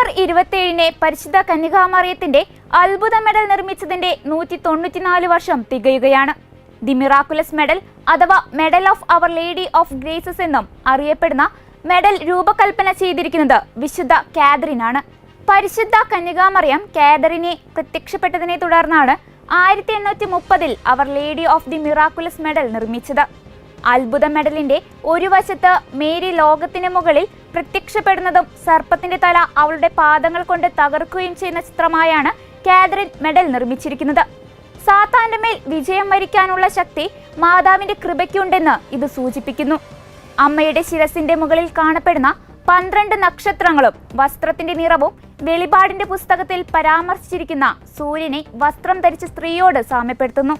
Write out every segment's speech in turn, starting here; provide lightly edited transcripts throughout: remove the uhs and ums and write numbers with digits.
November 27 പരിശുദ്ധ കന്യകാമറിയത്തിന്റെ അത്ഭുത medal നിർമ്മിച്ചതിന്റെ 194 വർഷം തികയുകയാണ്. ദി മിറാക്കുലസ് മെഡൽ അഥവാ medal of our lady of graces എന്നും അറിയപ്പെടുന്ന മെഡൽ രൂപകൽപ്പന ചെയ്തിരിക്കുന്നത് വിശുദ്ധ കാതറിനാണ്. പരിശുദ്ധ കന്യകാമറിയം കാതറിനെ പ്രത്യക്ഷപ്പെട്ടതിനെ തുടർന്നാണ് 1830 അവർ lady of the miraculous Medal നിർമ്മിച്ചത്. അത്ഭുത മെഡലിന്റെ ഒരു വശത്ത് മേരി ലോകത്തിന് മുകളിൽ പ്രത്യക്ഷപ്പെടുന്നതും സർപ്പത്തിന്റെ തല അവളുടെ പാദങ്ങൾ കൊണ്ട് തകർക്കുകയും ചെയ്യുന്ന ചിത്രമായാണ് കാതറിൻ മെഡൽ നിർമ്മിച്ചിരിക്കുന്നത്. സാത്താന്റെ മേൽ വിജയം വരിക്കാനുള്ള ശക്തി മാതാവിന്റെ കൃപയ്ക്കുണ്ടെന്ന് ഇത് സൂചിപ്പിക്കുന്നു. അമ്മയുടെ ശിരസിന്റെ മുകളിൽ കാണപ്പെടുന്ന 12 നക്ഷത്രങ്ങളും വസ്ത്രത്തിന്റെ നിറവും വെളിപാടിന്റെ പുസ്തകത്തിൽ പരാമർശിച്ചിരിക്കുന്ന സൂര്യനെ വസ്ത്രം ധരിച്ച സ്ത്രീയോട് സാമ്യപ്പെടുത്തുന്നു.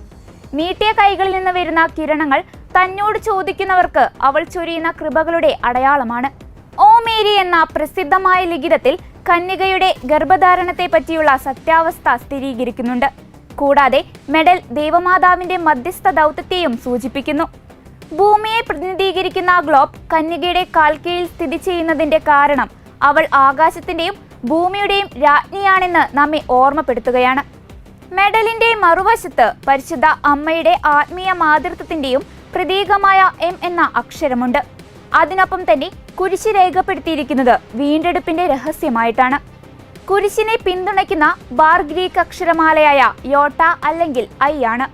നീട്ടിയ കൈകളിൽ നിന്ന് വരുന്ന കിരണങ്ങൾ തന്നോട് ചോദിക്കുന്നവർക്ക് അവൾ ചൊരിയുന്ന കൃപകളുടെ അടയാളമാണ്. ഓ മേരി എന്ന പ്രസിദ്ധമായ ലിഖിതത്തിൽ കന്യകയുടെ ഗർഭധാരണത്തെ പറ്റിയുള്ള സത്യാവസ്ഥ സ്ഥിരീകരിക്കുന്നുണ്ട്. കൂടാതെ മെഡൽ ദേവമാതാവിന്റെ മധ്യസ്ഥ ദൗത്യത്തെയും സൂചിപ്പിക്കുന്നു. ഭൂമിയെ പ്രതിനിധീകരിക്കുന്ന ഗ്ലോബ് കന്യകയുടെ കാൽക്കീഴിൽ സ്ഥിതി ചെയ്യുന്നതിന്റെ കാരണം അവൾ ആകാശത്തിന്റെയും ഭൂമിയുടെയും രാജ്ഞിയാണെന്ന് നമ്മെ ഓർമ്മപ്പെടുത്തുകയാണ്. മെഡലിന്റെ മറുവശത്ത് പരിശുദ്ധ അമ്മയുടെ ആത്മീയ മാതൃത്വത്തിന്റെയും പ്രതീകമായ M എന്ന അക്ഷരമുണ്ട്. അതിനൊപ്പം തന്നെ കുരിശ് രേഖപ്പെടുത്തിയിരിക്കുന്നത് വീണ്ടെടുപ്പിന്റെ രഹസ്യമായിട്ടാണ്. കുരിശിനെ പിന്തുണയ്ക്കുന്ന ബാർ ഗ്രീക്ക് അക്ഷരമാലയായ യോട്ട അല്ലെങ്കിൽ I ആണ്.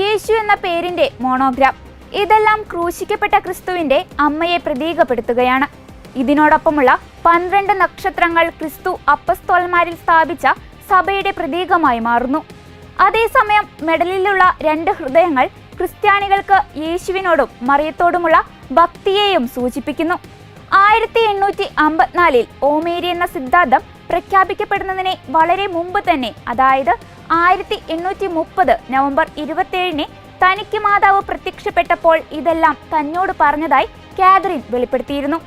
യേശു എന്ന പേരിന്റെ മോണോഗ്രാം. ഇതെല്ലാം ക്രൂശിക്കപ്പെട്ട ക്രിസ്തുവിന്റെ അമ്മയെ പ്രതീകപ്പെടുത്തുകയാണ്. ഇതിനോടൊപ്പമുള്ള 12 നക്ഷത്രങ്ങൾ ക്രിസ്തു അപ്പസ്തോലന്മാരിൽ സ്ഥാപിച്ച സഭയുടെ പ്രതീകമായി മാറുന്നു. അതേസമയം മെഡലിലുള്ള 2 ഹൃദയങ്ങൾ ക്രിസ്ത്യാനികൾക്ക് യേശുവിനോടും മറിയത്തോടുമുള്ള ഭക്തിയെയും സൂചിപ്പിക്കുന്നു. 1854 ഓമേരി എന്ന സിദ്ധാന്തം പ്രഖ്യാപിക്കപ്പെടുന്നതിന് വളരെ മുമ്പ് തന്നെ, അതായത് 1830 നവംബർ 27 തനിക്ക് മാതാവ് പ്രത്യക്ഷപ്പെട്ടപ്പോൾ ഇതെല്ലാം തന്നോട് പറഞ്ഞതായി കാതറിൻ വെളിപ്പെടുത്തിയിരുന്നു.